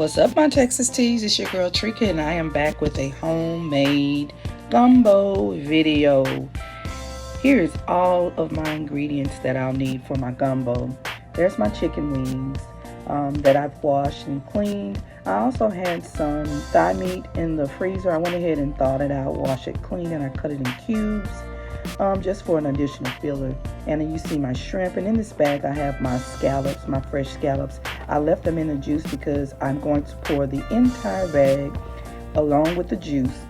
What's up, my Texas teas? It's your girl Trika, and I am back with a homemade gumbo video. Here's all of my ingredients that I'll need for my gumbo. There's my chicken wings that I've washed and cleaned. I also had some thigh meat in the freezer. I went ahead and thawed it out, washed it clean, and I cut it in cubes just for an additional filler. And then you see my shrimp, and in this bag I have my scallops, my fresh scallops. I left them in the juice because I'm going to pour the entire bag along with the juice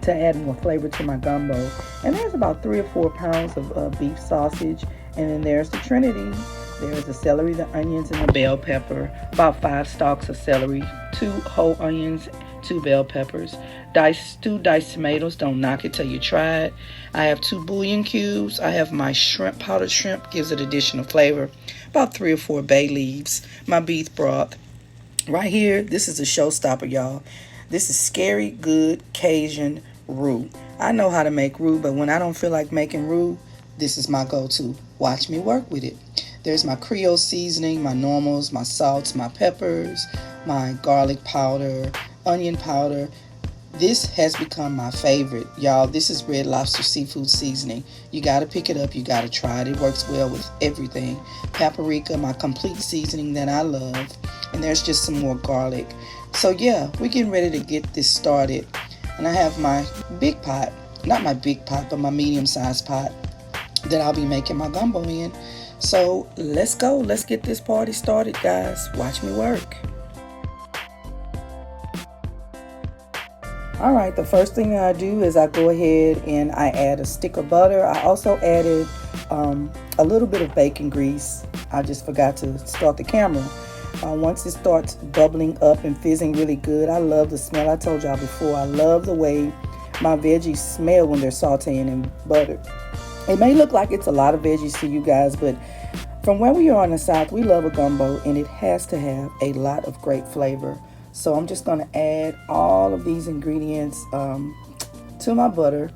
to add more flavor to my gumbo. And there's about 3 or 4 pounds of beef sausage, and then there's the trinity. There's the celery, the onions, and the bell pepper. About 5 stalks of celery, 2 whole onions, 2 bell peppers, 2 diced tomatoes. Don't knock it till you try it. I have 2 bouillon cubes. I have my shrimp, powdered shrimp, gives it additional flavor. About 3 or 4 bay leaves. My beef broth. Right here, this is a showstopper, y'all. This is scary good Cajun roux. I know how to make roux, but when I don't feel like making roux, this is my go-to. Watch me work with it. There's my Creole seasoning, my normals, my salts, my peppers, my garlic powder, onion powder. This has become my favorite, y'all. This is Red Lobster seafood seasoning. You got to pick it up. You got to try it. It works well with everything. Paprika, my complete seasoning that I love. And there's just some more garlic. So yeah, we're getting ready to get this started. And I have my big pot, not my big pot, but my medium-sized pot that I'll be making my gumbo in. So let's go. Let's get this party started, guys. Watch me work. All right, the first thing that I do is I go ahead and I add a stick of butter. I also added a little bit of bacon grease. I just forgot to start the camera. Once it starts bubbling up and fizzing really good, I love the smell. I told y'all before, I love the way my veggies smell when they're sauteing in butter. It may look like it's a lot of veggies to you guys, but from where we are in the South, we love a gumbo, and it has to have a lot of great flavor. So I'm just going to add all of these ingredients to my butter,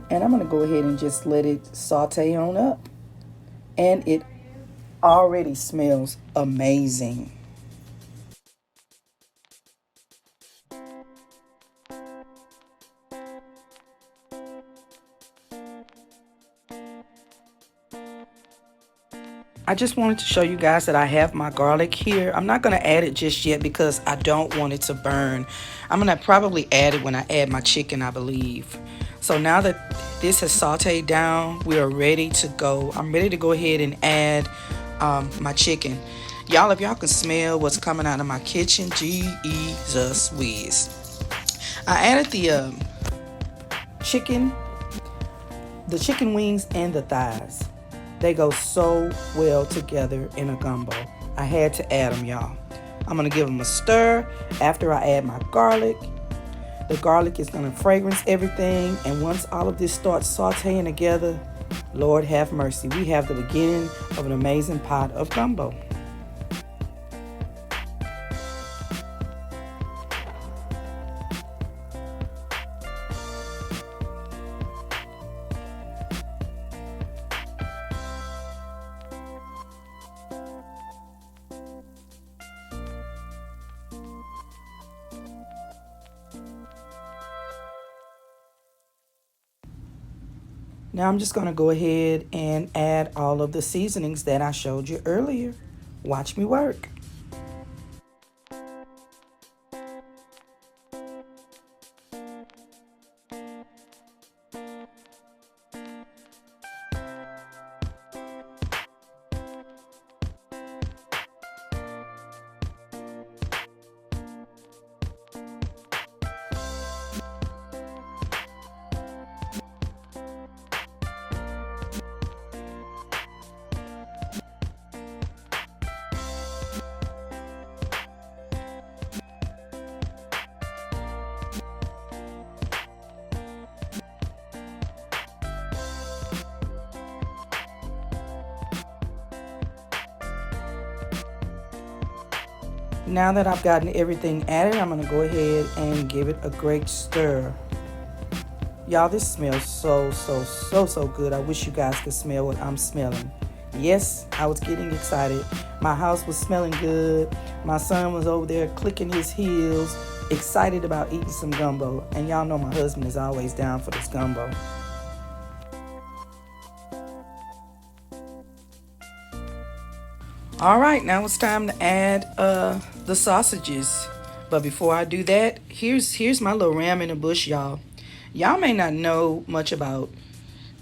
and I'm going to go ahead and just let it saute on up. And it already smells amazing. I just wanted to show you guys that I have my garlic here. I'm not going to add it just yet because I don't want it to burn. I'm going to probably add it when I add my chicken, I believe. So now that this has sauteed down, we are ready to go. I'm ready to go ahead and add my chicken. Y'all, if y'all can smell what's coming out of my kitchen, Jesus whiz. I added the chicken wings and the thighs. They go so well together in a gumbo. I had to add them, y'all. I'm going to give them a stir after I add my garlic. The garlic is going to fragrance everything. And once all of this starts sauteing together, Lord have mercy, we have the beginning of an amazing pot of gumbo. Now I'm just going to go ahead and add all of the seasonings that I showed you earlier. Watch me work. Now that I've gotten everything added, I'm going to go ahead and give it a great stir. Y'all, this smells so good. I wish you guys could smell what I'm smelling. Yes, I was getting excited. My house was smelling good. My son was over there clicking his heels, excited about eating some gumbo. And y'all know my husband is always down for this gumbo. All right, now it's time to add the sausages. But before I do that, here's my little ram in the bush, y'all. Y'all may not know much about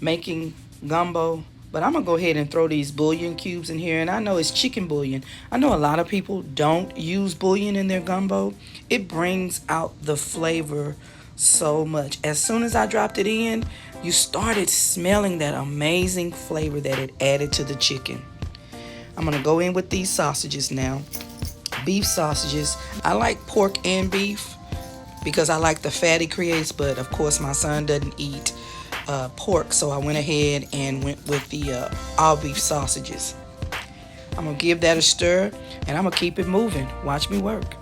making gumbo, but I'm gonna go ahead and throw these bouillon cubes in here. And I know it's chicken bouillon. I know a lot of people don't use bouillon in their gumbo. It brings out the flavor so much. As soon as I dropped it in, you started smelling that amazing flavor that it added to the chicken. I'm gonna go in with these sausages now. Beef sausages. I like pork and beef because I like the fat it creates, but of course my son doesn't eat pork, so I went ahead and went with the all beef sausages. I'm gonna give that a stir and I'm gonna keep it moving. Watch me work.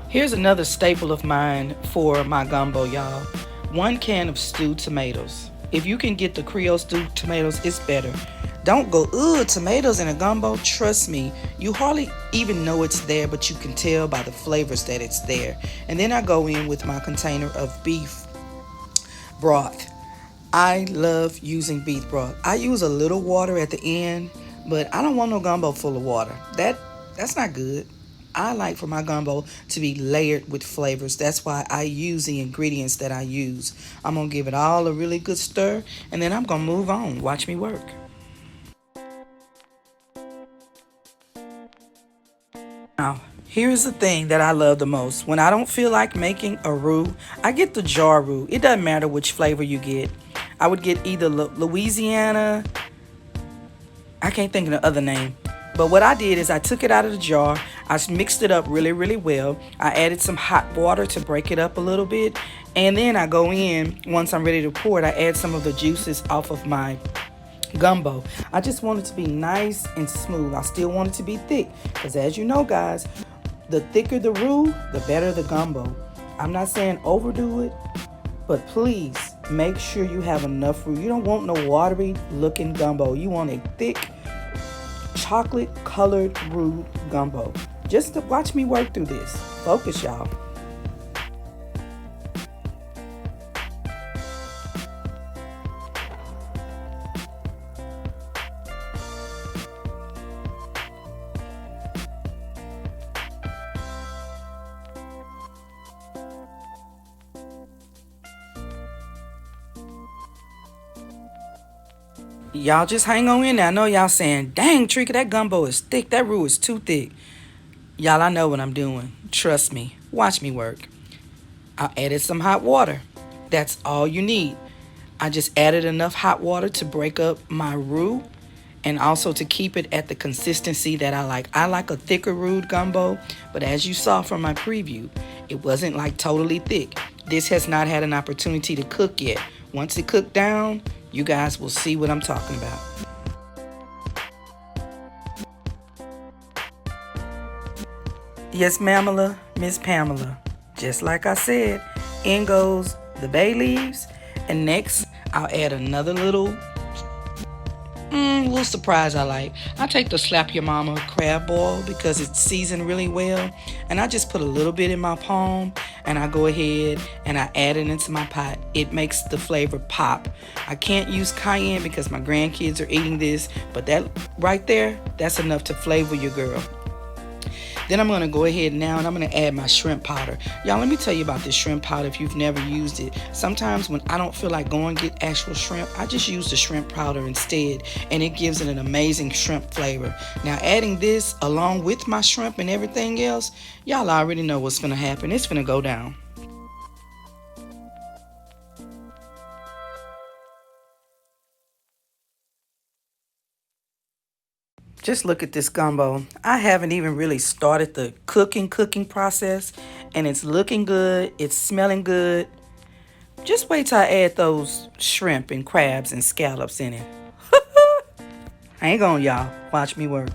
Here's another staple of mine for my gumbo, y'all. 1 can of stewed tomatoes. If you can get the Creole stewed tomatoes, it's better. Don't go, ugh, tomatoes in a gumbo. Trust me, you hardly even know it's there, but you can tell by the flavors that it's there. And then I go in with my container of beef broth. I love using beef broth. I use a little water at the end, but I don't want no gumbo full of water. That's not good. I like for my gumbo to be layered with flavors. That's why I use the ingredients that I use. I'm going to give it all a really good stir, and then I'm going to move on. Watch me work. Now, here's the thing that I love the most. When I don't feel like making a roux, I get the jar roux. It doesn't matter which flavor you get. I would get either Louisiana, I can't think of the other name. But what I did is I took it out of the jar. I mixed it up really, really well. I added some hot water to break it up a little bit. And then I go in, once I'm ready to pour it, I add some of the juices off of my gumbo. I just want it to be nice and smooth. I still want it to be thick because as you know, guys, the thicker the roux, the better the gumbo. I'm not saying overdo it, but please make sure you have enough roux. You don't want no watery looking gumbo. You want a thick chocolate colored roux gumbo. Just to watch me work through this. Focus, y'all. Y'all just hang on in there. I know y'all saying, dang, Trika, that gumbo is thick. That roux is too thick. Y'all, I know what I'm doing. Trust me. Watch me work. I added some hot water. That's all you need. I just added enough hot water to break up my roux and also to keep it at the consistency that I like. I like a thicker roux gumbo, but as you saw from my preview, it wasn't like totally thick. This has not had an opportunity to cook yet. Once it cooked down, you guys will see what I'm talking about. Yes, Mamela, Miss Pamela. Just like I said, in goes the bay leaves. And next, I'll add another little surprise I like. I take the Slap Your Mama crab boil because it's seasoned really well. And I just put a little bit in my palm and I go ahead and I add it into my pot. It makes the flavor pop. I can't use cayenne because my grandkids are eating this, but that right there, that's enough to flavor your girl. Then I'm going to go ahead now and I'm going to add my shrimp powder. Y'all, let me tell you about this shrimp powder if you've never used it. Sometimes when I don't feel like going to get actual shrimp, I just use the shrimp powder instead, and it gives it an amazing shrimp flavor. Now, adding this along with my shrimp and everything else, y'all already know what's going to happen. It's going to go down. Just look at this gumbo. I haven't even really started the cooking process, and it's looking good. It's smelling good. Just wait till I add those shrimp and crabs and scallops in it. Hang on, y'all. Watch me work.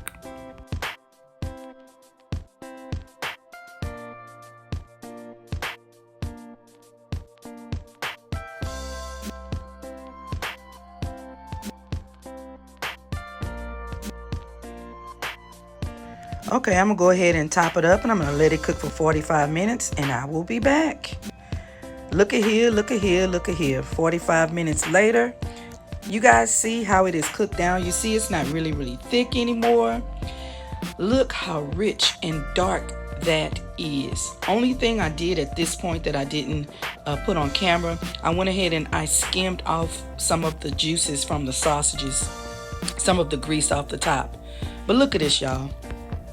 Okay, I'm gonna go ahead and top it up, and I'm gonna let it cook for 45 minutes, and I will be back. Look at here, look at here, look at here. 45 minutes later, you guys see how it is cooked down. You see it's not really thick anymore. Look how rich and dark that is. Only thing I did at this point that I didn't put on camera, I went ahead and I skimmed off some of the juices from the sausages, some of the grease off the top. But look at this, y'all.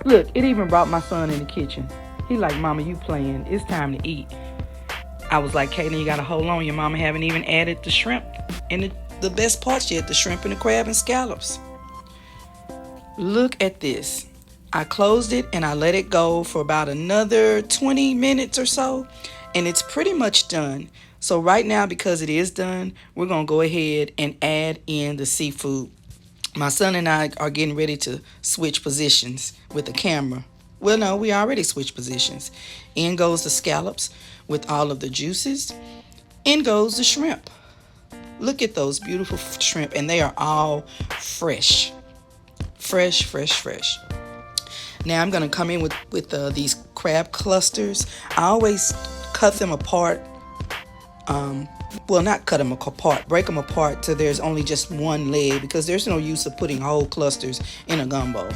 Look, it even brought my son in the kitchen. He like, Mama, you playing. It's time to eat. I was like, Caitlin, you gotta hold on. Your mama haven't even added the shrimp and the best parts yet, the shrimp and the crab and scallops. Look at this. I closed it and I let it go for about another 20 minutes or so, and it's pretty much done. So right now, because it is done, we're gonna go ahead and add in the seafood. My son and I are getting ready to switch positions with the camera. Well, no, we already switched positions. In goes the scallops with all of the juices. In goes the shrimp. Look at those beautiful shrimp, and they are all fresh. Fresh, fresh, fresh. Now I'm going to come in with these crab clusters. I always cut them apart. Well, not cut them apart, break them apart till there's only just one leg, because there's no use of putting whole clusters in a gumbo.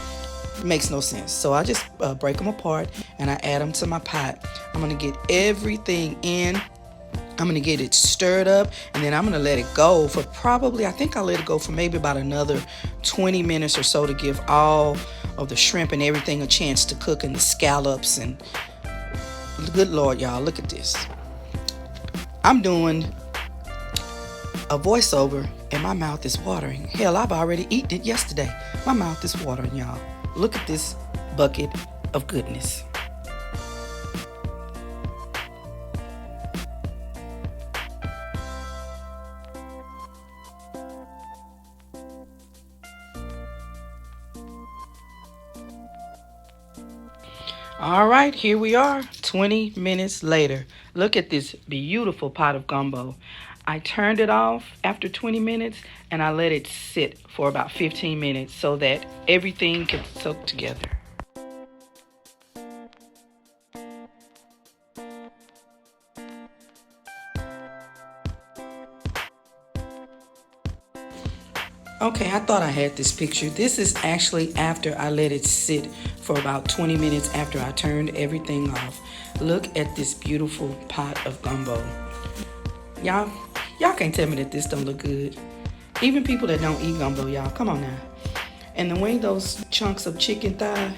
It makes no sense. So I just break them apart and I add them to my pot. I'm going to get everything in. I'm going to get it stirred up, and then I'm going to let it go for probably, I think I'll let it go for maybe about another 20 minutes or so to give all of the shrimp and everything a chance to cook, and the scallops. And good Lord, y'all, look at this. I'm doing a voiceover and my mouth is watering. Hell, I've already eaten it yesterday. My mouth is watering, y'all. Look at this bucket of goodness. All right, here we are, 20 minutes later. Look at this beautiful pot of gumbo. I turned it off after 20 minutes and I let it sit for about 15 minutes so that everything can soak together. Okay, I thought I had this picture. This is actually after I let it sit for about 20 minutes after I turned everything off. Look at this beautiful pot of gumbo. Y'all can't tell me that this don't look good. Even people that don't eat gumbo, y'all, come on now. And the way those chunks of chicken thigh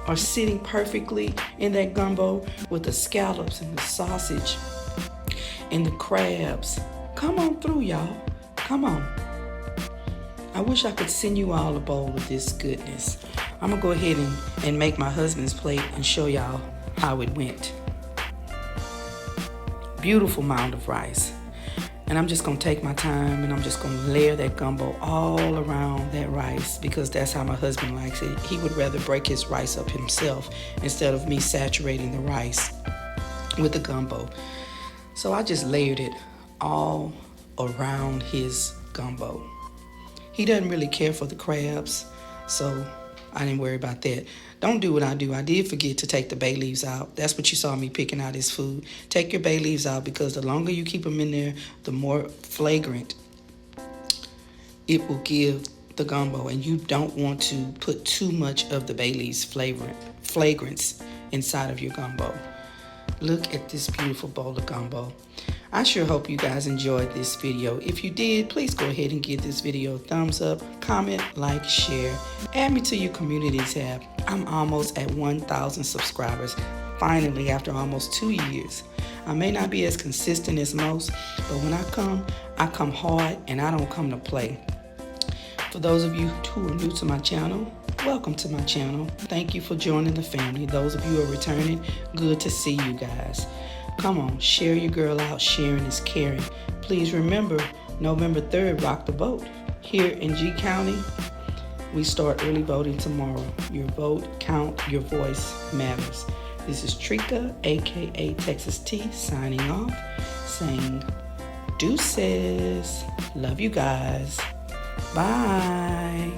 are sitting perfectly in that gumbo with the scallops and the sausage and the crabs. Come on through, y'all. Come on. I wish I could send you all a bowl of this goodness. I'm gonna go ahead and make my husband's plate and show y'all how it went. Beautiful mound of rice. And I'm just gonna take my time and I'm just gonna layer that gumbo all around that rice, because that's how my husband likes it. He would rather break his rice up himself instead of me saturating the rice with the gumbo. So I just layered it all around his gumbo. He doesn't really care for the crabs, so I didn't worry about that. Don't do what I do. I did forget to take the bay leaves out. That's what you saw me picking out his food. Take your bay leaves out, because the longer you keep them in there, the more flagrant it will give the gumbo. And you don't want to put too much of the bay leaves flagrance inside of your gumbo. Look at this beautiful bowl of gumbo. I sure hope you guys enjoyed this video. If you did, please go ahead and give this video a thumbs up, comment, like, share. Add me to your community tab. I'm almost at 1,000 subscribers, finally, after almost 2 years. I may not be as consistent as most, but when I come hard and I don't come to play. For those of you who are new to my channel, welcome to my channel. Thank you for joining the family. Those of you who are returning, good to see you guys. Come on, share your girl out. Sharing is caring. Please remember, November 3rd, rock the boat here in G County. We start early voting tomorrow. Your vote count, your voice matters. This is Trika, aka Texas T, signing off, saying deuces. Love you guys. Bye.